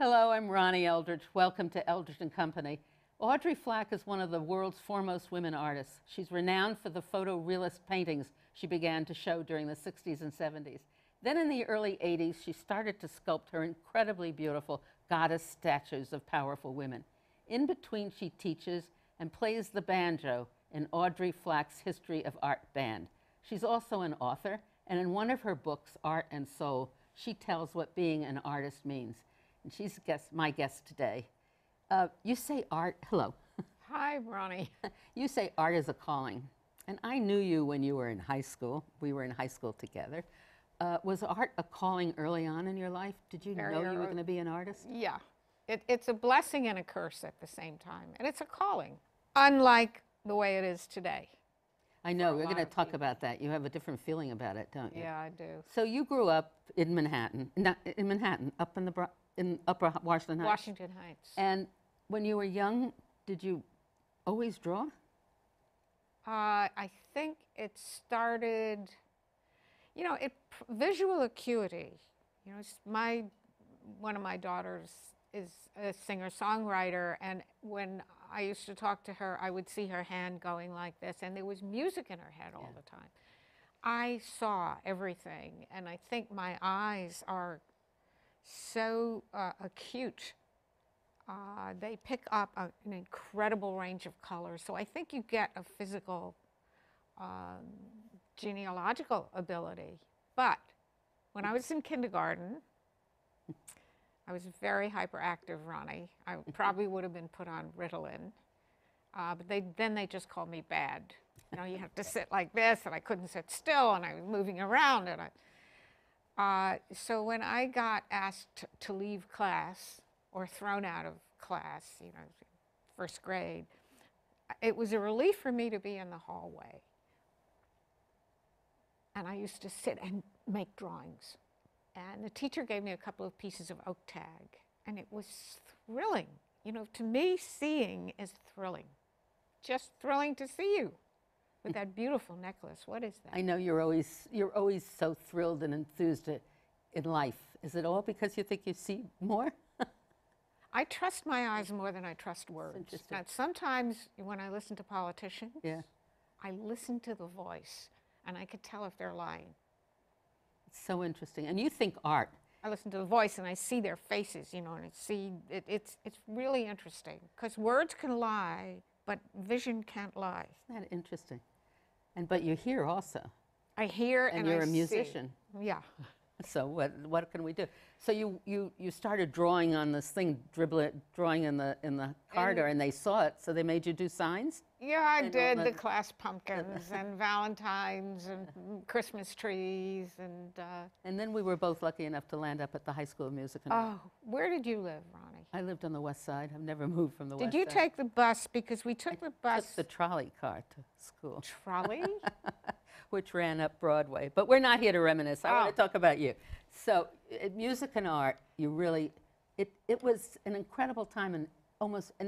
Hello, I'm Ronnie Eldridge. Welcome to Eldridge and Company. Audrey Flack is one of the world's foremost women artists. She's renowned for the photorealist paintings she began to show during the 60s and 70s. Then in the early 80s, she started to sculpt her incredibly beautiful goddess statues of powerful women. In between, she teaches and plays the banjo in Audrey Flack's History of Art band. She's also an author, and in one of her books, Art and Soul, she tells what being an artist means. And she's my guest today. You say art, hello. Hi, Ronnie. You say art is a calling. And I knew you when you were in high school. We were in high school together. Was art a calling early on in your life? Did you know you were going to be an artist? Yeah. It's a blessing and a curse at the same time. And it's a calling, unlike the way it is today. I know, we're going to talk about that. You have a different feeling about it, don't you? Yeah, I do. So you grew up in Manhattan, up in Upper Washington Heights? Washington Heights. And when you were young, did you always draw? I think it started, visual acuity. One of my daughters is a singer-songwriter, and when I used to talk to her, I would see her hand going like this, and there was music in her head all the time. I saw everything, and I think my eyes are so acute. They pick up an incredible range of colors. So I think you get a physical, genealogical ability. But when I was in kindergarten, I was very hyperactive, Ronnie. I probably would have been put on Ritalin. But then they just called me bad. You have to sit like this, and I couldn't sit still, and I was moving around. And so when I got asked to leave class or thrown out of class, first grade, it was a relief for me to be in the hallway. And I used to sit and make drawings. And the teacher gave me a couple of pieces of oak tag, and it was thrilling. To me, seeing is thrilling. Just thrilling to see you with that beautiful necklace. What is that? I know you're always so thrilled and enthused in life. Is it all because you think you see more? I trust my eyes more than I trust words. Now, sometimes when I listen to politicians, I listen to the voice, and I could tell if they're lying. It's so interesting. And you think art. I listen to the voice, and I see their faces, and I see it's really interesting, because words can lie, but vision can't lie. Isn't that interesting? But you hear also. I hear and you're I a musician. See. Yeah. So what can we do? So you started drawing on this thing, drawing in the corridor, and they saw it, so they made you do signs? Yeah, I did the class pumpkins and Valentines and Christmas trees and then we were both lucky enough to land up at the High School of Music and Art. Oh, where did you live, Ronnie? I lived on the West Side. I've never moved from the West Side. Did you take the bus? Because we took the bus. Took the trolley car to school. Trolley? Which ran up Broadway. But we're not here to reminisce. I want to talk about you. So music and art, you really, it was an incredible time, and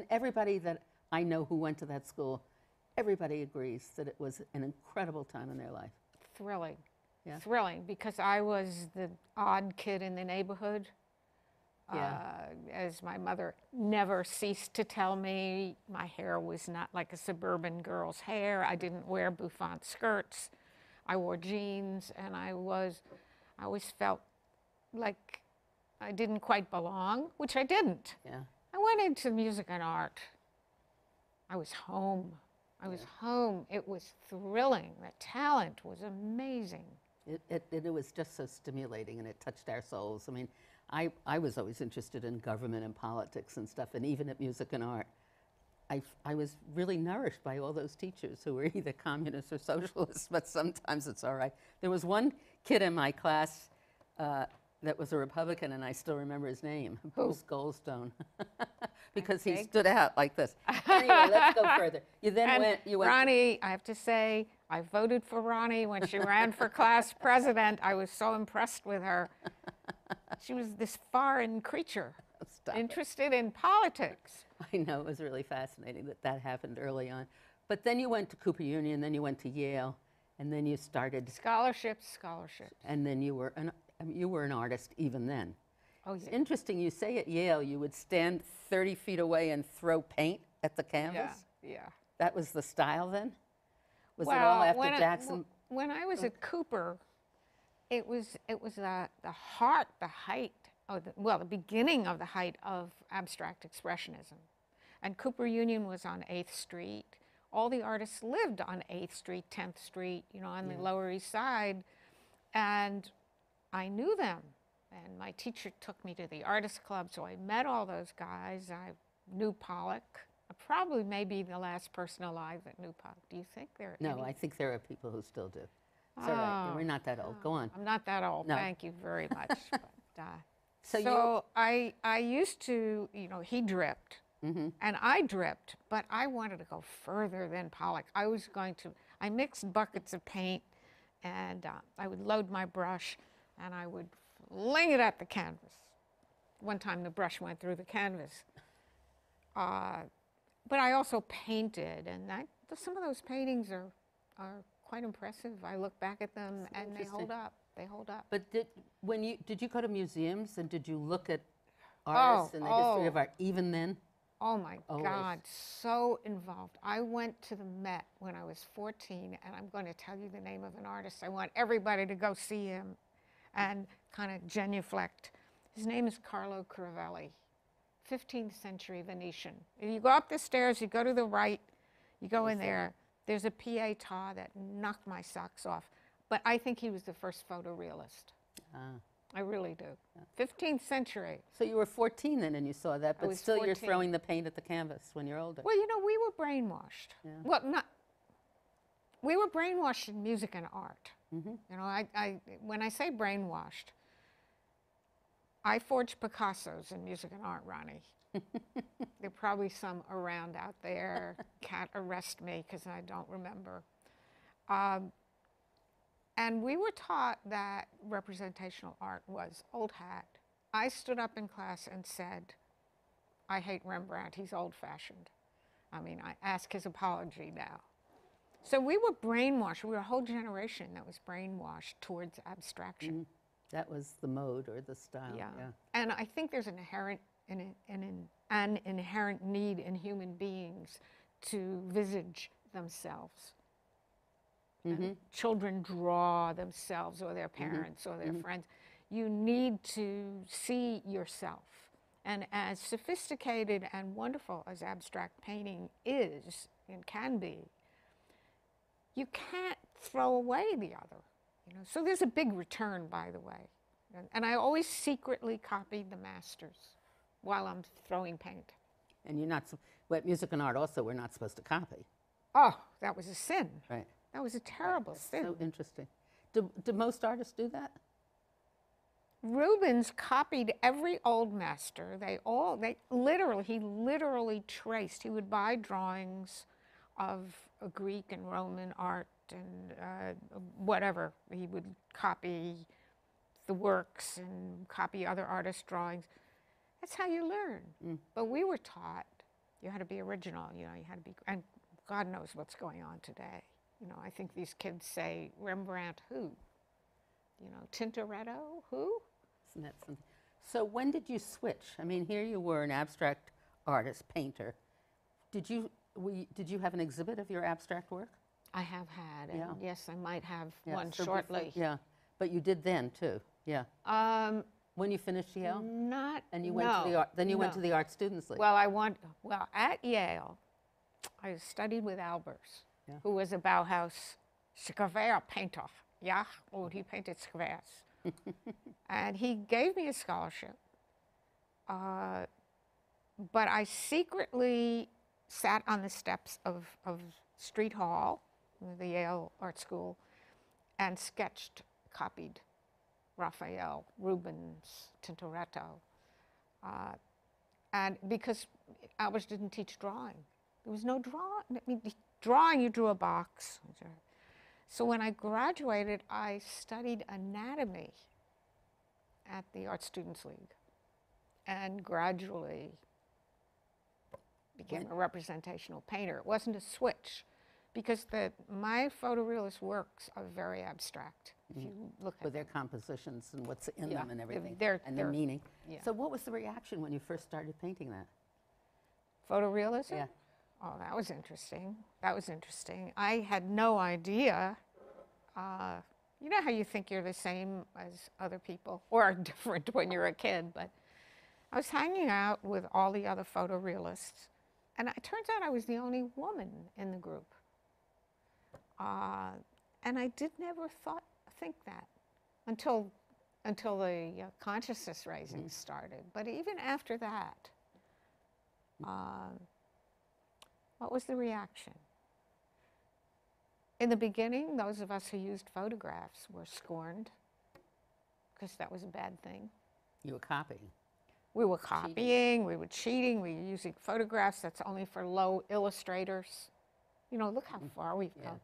everybody that I know who went to that school, everybody agrees that it was an incredible time in their life. Thrilling. Yeah. Thrilling, because I was the odd kid in the neighborhood. As my mother never ceased to tell me, my hair was not like a suburban girl's hair. I didn't wear bouffant skirts. I wore jeans, and I always felt like I didn't quite belong, which I didn't. Yeah. I went into music and art. I was home. I was home. It was thrilling. The talent was amazing. It was just so stimulating, and it touched our souls. I mean, I was always interested in government and politics and stuff, and even at music and art. I was really nourished by all those teachers who were either communists or socialists, but sometimes it's all right. There was one kid in my class that was a Republican, and I still remember his name, Bruce Goldstone, because he stood out like this. Anyway, let's go further. You then went. Ronnie, I have to say, I voted for Ronnie when she ran for class president. I was so impressed with her. She was this foreign creature, interested in politics. I know, it was really fascinating that happened early on. But then you went to Cooper Union, then you went to Yale, and then you started... Scholarships. And then you were an artist even then. Oh, It's yeah. interesting, you say at Yale you would stand 30 feet away and throw paint at the canvas. Yeah. That was the style then? Was it all after Jackson? When I was at Cooper, it was the heart, the height, the beginning of the height of abstract expressionism. And Cooper Union was on 8th Street. All the artists lived on 8th Street, 10th Street, on the Lower East Side. And I knew them. And my teacher took me to the Artists Club, so I met all those guys. I knew Pollock. I probably may be the last person alive that knew Pollock. Do you think there are No, any? I think there are people who still do. It's all right. We're not that old. Go on. I'm not that old. No. Thank you very much. But, So I used to, he dripped, Mm-hmm. and I dripped, but I wanted to go further than Pollock. I mixed buckets of paint, and I would load my brush, and I would fling it at the canvas. One time the brush went through the canvas. But I also painted, and some of those paintings are quite impressive. I look back at them, and they hold up. They hold up. But did you go to museums and did you look at artists and the history of art even then? Oh my Always. God, so involved. I went to the Met when I was 14, and I'm going to tell you the name of an artist. I want everybody to go see him and kind of genuflect. His name is Carlo Crivelli, 15th century Venetian. If you go up the stairs, you go to the right, you go in there, there's a Pietà that knocked my socks off. But I think he was the first photorealist. I really do. 15th century. So you were 14 then and you saw that, but was still you're 14. throwing the paint at the canvas when you're older. Well, we were brainwashed. Yeah. Well, we were brainwashed in music and art. Mm-hmm. When I say brainwashed, I forged Picassos in music and art, Ronnie. There are probably some around out there. Can't arrest me because I don't remember. And we were taught that representational art was old hat. I stood up in class and said, I hate Rembrandt, he's old-fashioned. I mean, I ask his apology now. So we were brainwashed. We were a whole generation that was brainwashed towards abstraction. Mm-hmm. That was the mode or the style. Yeah. And I think there's an inherent need in human beings to visage themselves. Mm-hmm. Children draw themselves or their parents or their friends. You need to see yourself. And as sophisticated and wonderful as abstract painting is and can be, you can't throw away the other. So there's a big return, by the way. And I always secretly copied the masters while I'm throwing paint. And you're not, at music and art also, we're not supposed to copy. Oh, that was a sin. Right. That was a terrible sin. So interesting. Do most artists do that? Rubens copied every old master. He literally traced. He would buy drawings of Greek and Roman art and whatever. He would copy the works and copy other artists' drawings. That's how you learn. But we were taught you had to be original. You had to be, and God knows what's going on today. I think these kids say, Rembrandt who? Tintoretto who? Isn't that something? So when did you switch? I mean, here you were an abstract artist, painter. Did you have an exhibit of your abstract work? I have had, and yes, I might have Yeah, one so shortly. yeah, but you did then too. Yeah. When you finished Yale, Not. and you went to the art. Then you went to the Art Students League. Well, at Yale, I studied with Albers, who was a Bauhaus Square painter. Yeah, he painted squares. And he gave me a scholarship. But I secretly sat on the steps of Street Hall, the Yale Art School, and copied Raphael, Rubens, Tintoretto. And because Albers didn't teach drawing. There was no drawing. I mean, drawing, you drew a box. So when I graduated, I studied anatomy at the Art Students League and gradually became a representational painter. It wasn't a switch, because my photorealist works are very abstract. If you look at With their compositions and what's in Yeah, them and everything, they're- and the they're- meaning. yeah. So what was the reaction when you first started painting that? photorealism, Yeah. oh, that was interesting. That was interesting. I had no idea. You know how you think you're the same as other people, or are different when you're a kid, but I was hanging out with all the other photorealists, and it turns out I was the only woman in the group. And I did never think that until the consciousness raising started. But even after that, what was the reaction? In the beginning, those of us who used photographs were scorned because that was a bad thing. You were copying. We were copying, we were cheating, we were using photographs that's only for low illustrators. You know, look how far we've come.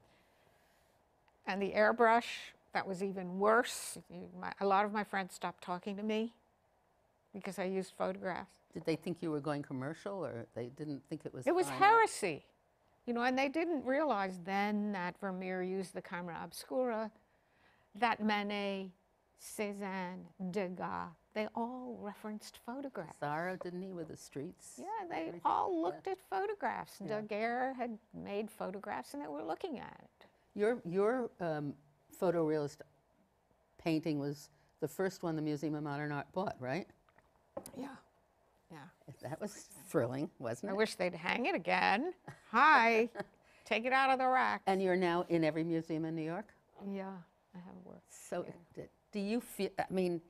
And the airbrush, that was even worse. A lot of my friends stopped talking to me because I used photographs. Did they think you were going commercial, or they didn't think it was It was fine? heresy, you know, and they didn't realize then that Vermeer used the camera obscura, that Manet, Cézanne, Degas, they all referenced photographs. Pissarro, didn't he, with the streets? Yeah, they Everything. all looked at photographs. Yeah. Daguerre had made photographs and they were looking at it. Your photorealist painting was the first one the Museum of Modern Art bought, right? Yeah, yeah. That was thrilling, wasn't I it? wish they'd hang it again. Hi, take it out of the rack. And you're now in every museum in New York? Yeah, I have worked. So do you feel, I mean,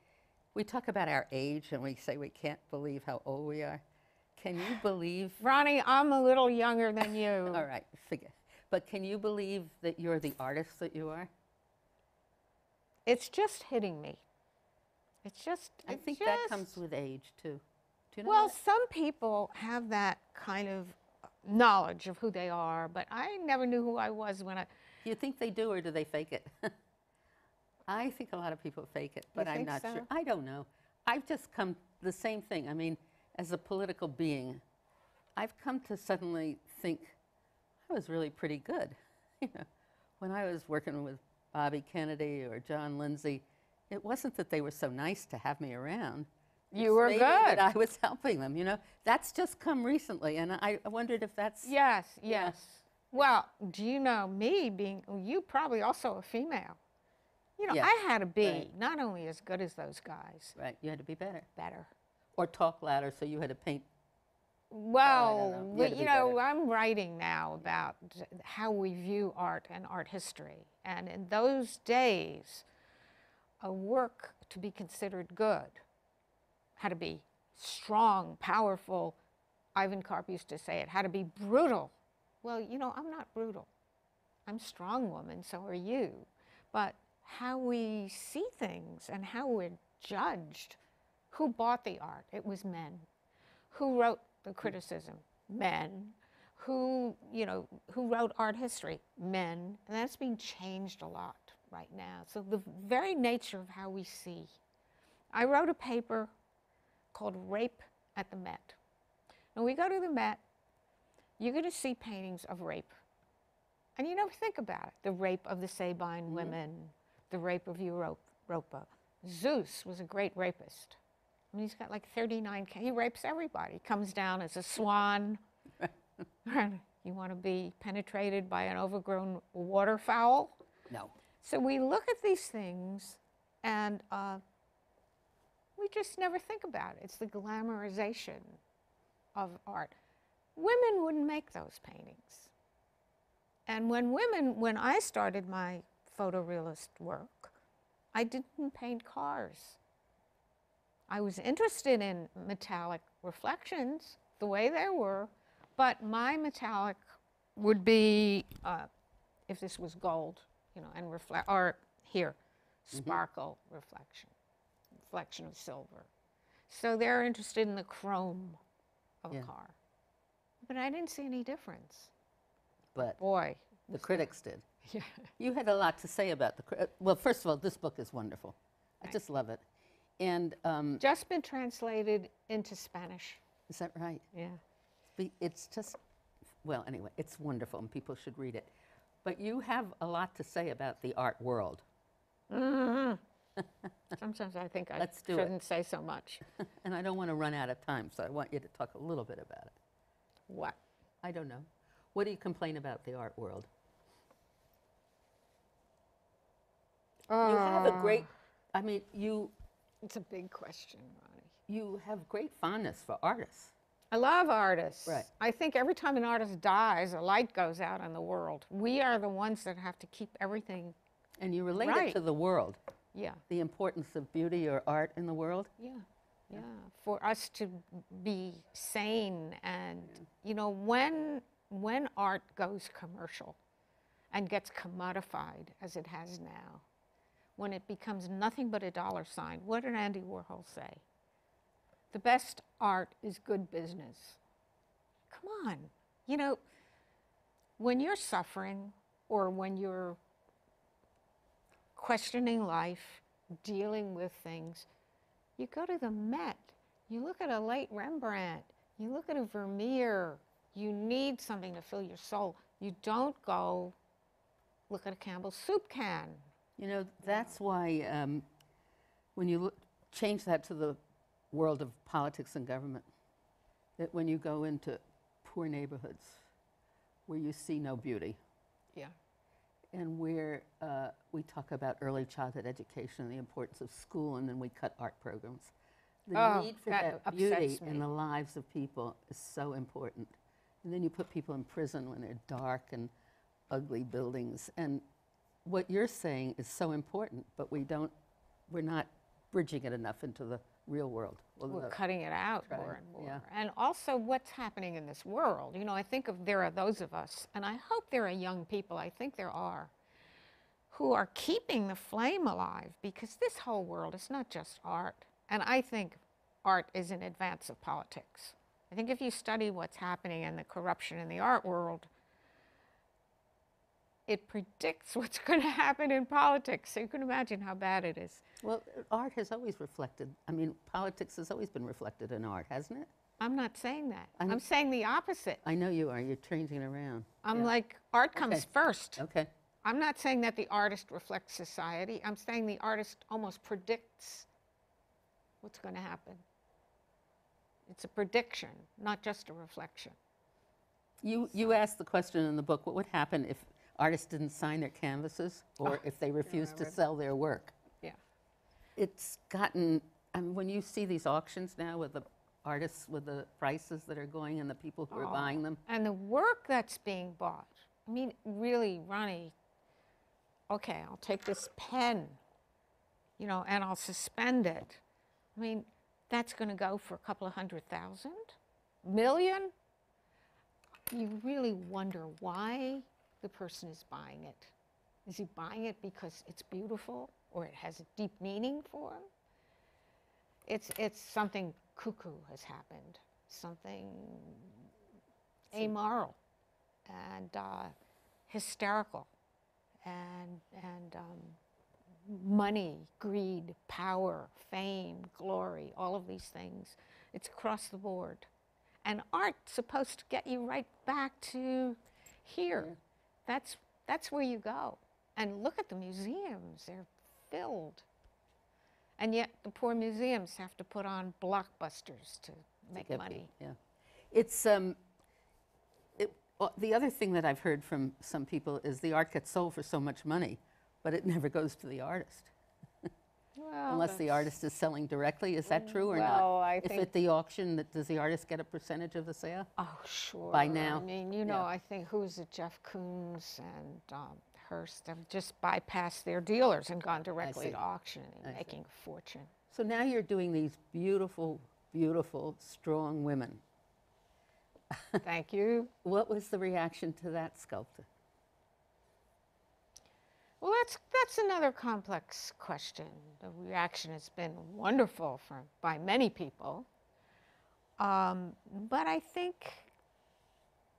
we talk about our age and we say we can't believe how old we are. Can you believe, Ronnie, I'm a little younger than you. all right, forget, but can you believe that you're the artist that you are? It's just hitting me. It's just. I think that comes with age too. Do you know Well, that? some people have that kind of knowledge of who they are, but I never knew who I was when I. Do you think they do, or do they fake it? I think a lot of people fake it, but I'm think not so? sure. I don't know. I've just come, the same thing. I mean, as a political being, I've come to suddenly think I was really pretty good. You know, when I was working with Bobby Kennedy or John Lindsay, it wasn't that they were so nice to have me around. You It's were maybe good. that I was helping them, you know. That's just come recently, and I wondered if that's... Yes, yes. Well, do you know me being, you probably also a female. You know, Yes, I had to be right. not only as good as those guys, Right, you had to be better. better. Or talk louder, so you had to paint. Well, know. You had to you be know, better. I'm writing now about how we view art and art history. And in those days, a work to be considered good had to be strong, powerful. Ivan Karp used to say it had to be brutal. Well, you know, I'm not brutal. I'm a strong woman, so are you. But how we see things and how we're judged, who bought the art? It was men. Who wrote the criticism? Men. Who, you know, who wrote art history? Men. And that's being changed a lot right now. So the very nature of how we see. I wrote a paper called Rape at the Met. Now we go to the Met, you're going to see paintings of rape. And you never think about it. The rape of the Sabine women, the rape of Europa. Zeus was a great rapist. I mean, he's got like 39, he rapes everybody. Comes down as a swan. You want to be penetrated by an overgrown waterfowl? No. So we look at these things and we just never think about it. It's the glamorization of art. Women wouldn't make those paintings. And when I started my photorealist work, I didn't paint cars. I was interested in metallic reflections, the way they were, but my metallic would be, if this was gold, you know, and reflect, or here, sparkle reflection of silver. So they're interested in the chrome of a car. But I didn't see any difference. But Boy. the critics did. Yeah. You had a lot to say about the, well, first of all, this book is wonderful. I just love it. And Just been translated into Spanish. is that right? Yeah. It's just, well, anyway, it's wonderful and people should read it. But you have a lot to say about the art world. Sometimes I think I Let's do it. shouldn't say so much. And I don't want to run out of time, so I want you to talk a little bit about it. What? I don't know. What do you complain about the art world? You have a great, I mean, It's a big question, Ronnie. you have great fondness for artists. I love artists. Right. I think every time an artist dies, a light goes out in the world. We are the ones that have to keep everything. And you relate it Right. to the world, Yeah, the importance of beauty or art in the world. yeah, yeah. For us to be sane and, you know, when art goes commercial and gets commodified as it has now, when it becomes nothing but a dollar sign, what did Andy Warhol say? The best art is good business. Come on. You know, when you're suffering or when you're questioning life, dealing with things, you go to the Met, you look at a late Rembrandt, you look at a Vermeer, you need something to fill your soul. You don't go look at a Campbell's soup can. You know, that's why when you change that to the world of politics and government, that when you go into poor neighborhoods where you see no beauty, Yeah. and where we talk about early childhood education and the importance of school, and then we cut art programs. The Oh, need for that that beauty upsets me. in the lives of people is so important. And then you put people in prison when they're dark and ugly buildings. And what you're saying is so important, but we're not bridging it enough into the real world. Well, We're the- cutting it out Right, more and more. yeah. And also what's happening in this world. You know, I think there are those of us, and I hope there are young people, I think there are, who are keeping the flame alive, because this whole world is not just art. And I think art is in advance of politics. I think if you study what's happening in the corruption in the art world, it predicts what's going to happen in politics. So you can imagine how bad it is. Well, art has always reflected, I mean, politics has always been reflected in art, hasn't it? I'm not saying that. I'm- I'm saying the opposite. I know you are, you're changing it around. I'm Yeah. like, art comes Okay. first. Okay. I'm not saying that the artist reflects society. I'm saying the artist almost predicts what's going to happen. It's a prediction, not just a reflection. You asked the question in the book, what would happen if artists didn't sign their canvases or if they refused to sell their work? Yeah. It's gotten, I mean, when you see these auctions now with the artists, with the prices that are going and the people who are buying them, And the work that's being bought. I mean, really, Ronnie, okay, I'll take this pen, you know, and I'll suspend it. I mean, that's going to go for a couple of $100,000, million. You really wonder why the person is buying it. Is he buying it because it's beautiful or it has a deep meaning for him? It's something cuckoo has happened, something amoral and hysterical, and money, greed, power, fame, glory, all of these things. It's across the board. And art's supposed to get you right back to here. That's where you go. And look at the museums, they're filled. And yet the poor museums have to put on blockbusters to make get money. Yeah. It's, the other thing that I've heard from some people is the art gets sold for so much money, but it never goes to the artist. Well, Unless the artist is selling directly, is that true or well, not? I If think- at the auction, does the artist get a percentage of the sale? Oh, sure. By now, I mean, you know, yeah. I think, who is it, Jeff Koons and Hearst have just bypassed their dealers and gone directly see. to auction and I see. making a fortune. So now you're doing these beautiful, beautiful, strong women. Thank you. What was the reaction to that sculpture? Well, that's another complex question. The reaction has been wonderful by many people. But I think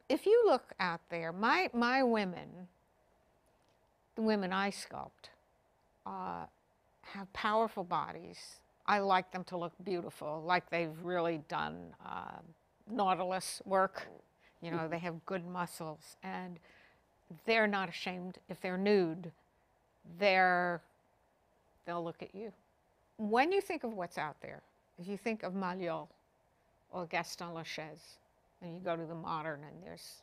if you look out there, my women, the women I sculpt, have powerful bodies. I like them to look beautiful, like they've really done Nautilus work. You know, they have good muscles. And they're not ashamed. If they're nude, they'll look at you. When you think of what's out there, if you think of Malliot or Gaston Lachaise, and you go to the modern and there's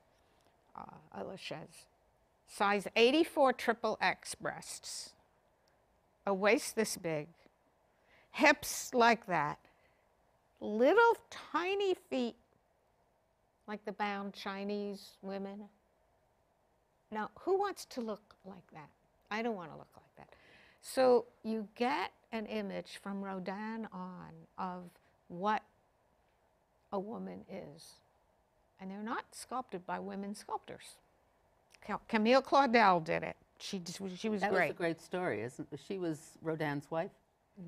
a Lachaise, size 84 triple X breasts, a waist this big, hips like that, little tiny feet like the bound Chinese women. Now, who wants to look like that? I don't want to look like that. So you get an image from Rodin on of what a woman is. And they're not sculpted by women sculptors. Camille Claudel did it. She was great. That was a great story, isn't it? She was Rodin's wife?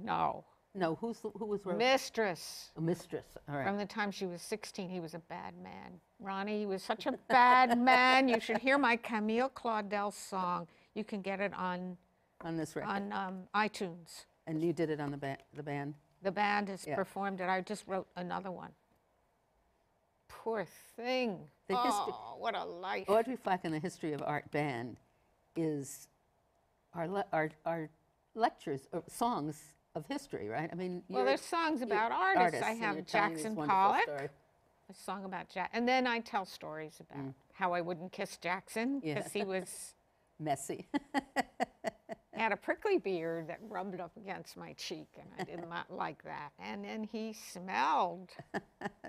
No. No, who was Rodin? Mistress. A mistress, all right. From the time she was 16, he was a bad man. Ronnie, he was such a bad man. You should hear my Camille Claudel song. You can get it on this record. on iTunes. And you did it on the band? The band has performed it. I just wrote another one. Poor thing. Oh, what a life. Audrey Flack and the History of Art Band is our lectures, or songs of history, right? I mean, well, there's songs about artists. I have Jackson Pollock, a song about and then I tell stories about how I wouldn't kiss Jackson because he was messy. had a prickly beard that rubbed up against my cheek, and I did not like that. And then he smelled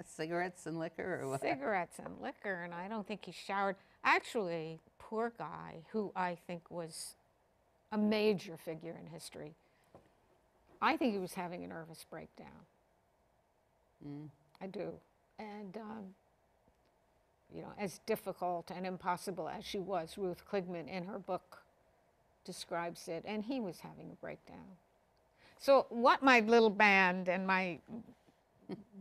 cigarettes and liquor, or what? Cigarettes and liquor, and I don't think he showered. Actually, poor guy, who I think was a major figure in history. I think he was having a nervous breakdown. I do. And, you know, as difficult and impossible as she was, Ruth Kligman in her book describes it, and he was having a breakdown. So what my little band and my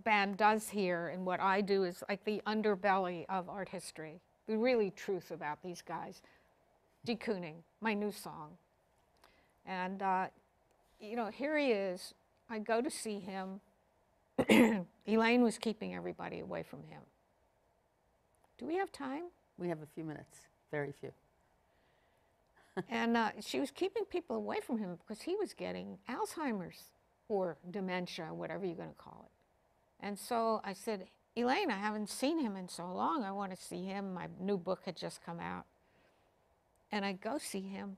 band does here, and what I do, is like the underbelly of art history, the really truth about these guys. De Kooning, my new song. And, you know, here he is. I go to see him. Elaine was keeping everybody away from him. Do we have time? We have a few minutes, very few. And she was keeping people away from him because he was getting Alzheimer's or dementia, whatever you're going to call it. And so I said, Elaine, I haven't seen him in so long. I want to see him. My new book had just come out. And I go see him.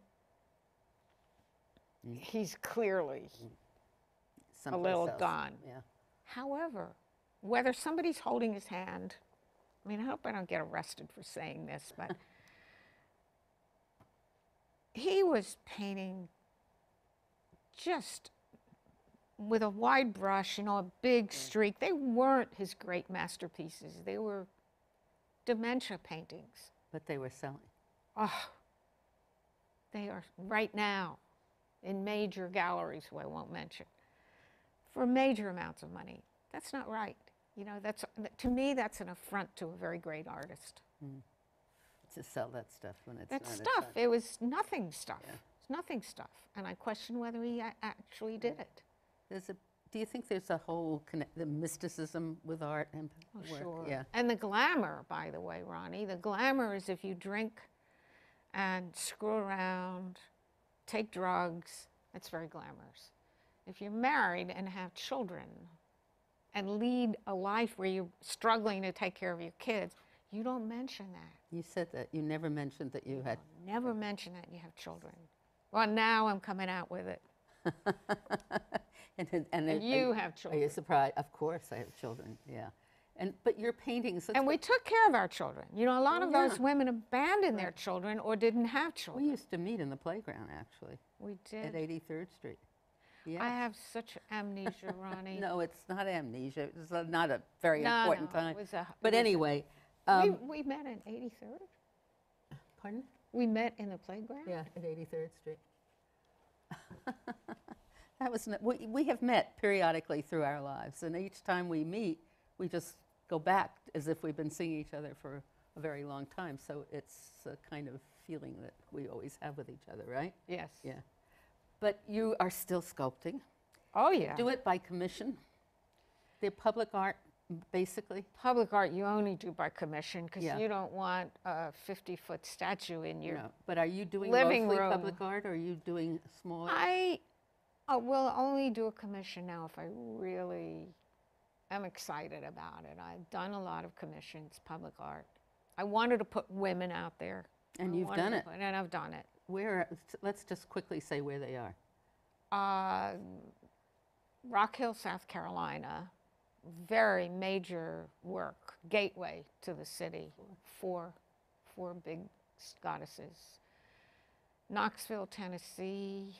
He's clearly a little gone. Yeah. However, whether somebody's holding his hand, I mean, I hope I don't get arrested for saying this, but he was painting just with a wide brush, you know, a big streak. They weren't his great masterpieces. They were dementia paintings. But they were selling. Oh, they are right now in major galleries who I won't mention for major amounts of money. That's not right. You know, that's, to me, that's an affront to a very great artist. To sell that stuff when it's that not stuff, it was nothing stuff. Yeah. It's nothing stuff. And I question whether he actually did it. Do you think there's a whole the mysticism with art and work? Sure. Yeah. And the glamour, by the way, Ronnie, the glamour is if you drink and screw around, take drugs, that's very glamorous. If you're married and have children and lead a life where you're struggling to take care of your kids, you don't mention that. You said that. You never mentioned that you had... Never mention that you have children. Well, now I'm coming out with it. and you have children. Are you surprised? Of course I have children, yeah. But your paintings... And we took care of our children. You know, a lot of those women abandoned their children or didn't have children. We used to meet in the playground, actually. We did. At 83rd Street. Yes. I have such amnesia, Ronnie. No, it's not amnesia. It's not a very important time. It was but anyway... we met in 83rd? Pardon? We met in the playground? Yeah, at 83rd Street. That was we have met periodically through our lives, and each time we meet, we just go back as if we've been seeing each other for a very long time. So it's a kind of feeling that we always have with each other, right? Yes. Yeah. But you are still sculpting. Oh, yeah. Do it by commission. The public art basically? Public art you only do by commission because Yeah. you don't want a 50-foot statue in your No. But are you doing living mostly room. public art, or are you doing small? I will only do a commission now if I really am excited about it. I've done a lot of commissions, public art. I wanted to put women out there. And I you've wanted done to it. And I've done it. Where? Let's just quickly say where they are. Rock Hill, South Carolina, very major work, gateway to the city, four big goddesses. Knoxville, Tennessee,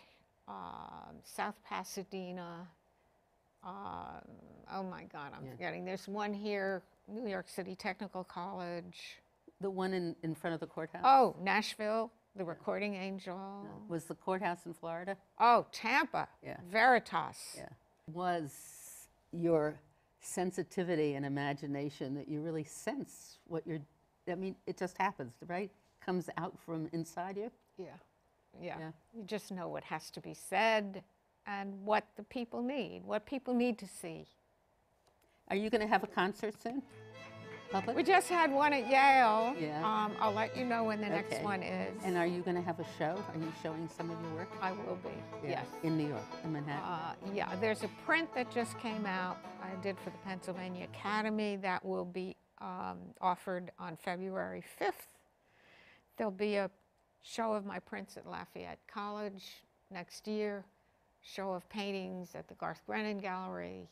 South Pasadena, oh my God, I'm forgetting. There's one here, New York City Technical College. The one in front of the courthouse? Oh, Nashville, the Recording Angel. Was the courthouse in Florida? Oh, Tampa, Yeah. Veritas. Yeah. Was your sensitivity and imagination that you really sense what you're, I mean, it just happens, right? Comes out from inside you? Yeah. Yeah. Yeah. You just know what has to be said and what the people need, what people need to see. Are you going to have a concert soon? Public? We just had one at Yale. Yeah. I'll let you know when the next Okay. one is. And are you going to have a show? Are you showing some of your work? I will be, yes. In New York, in Manhattan? Yeah, there's a print that just came out I did for the Pennsylvania Academy that will be offered on February 5th. There'll be a show of my prints at Lafayette College next year, show of paintings at the Garth Brennan Gallery,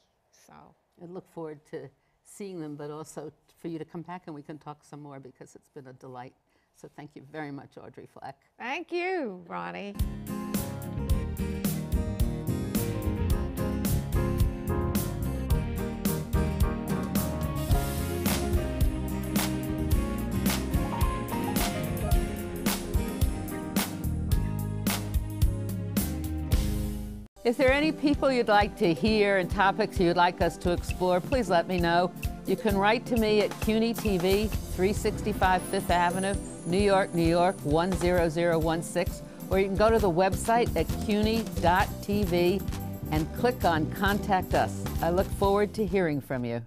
so. I look forward to seeing them, but also for you to come back and we can talk some more because it's been a delight. So thank you very much, Audrey Flack. Thank you, Ronnie. If there are any people you'd like to hear and topics you'd like us to explore, please let me know. You can write to me at CUNY TV, 365 Fifth Avenue, New York, New York, 10016, or you can go to the website at cuny.tv and click on Contact Us. I look forward to hearing from you.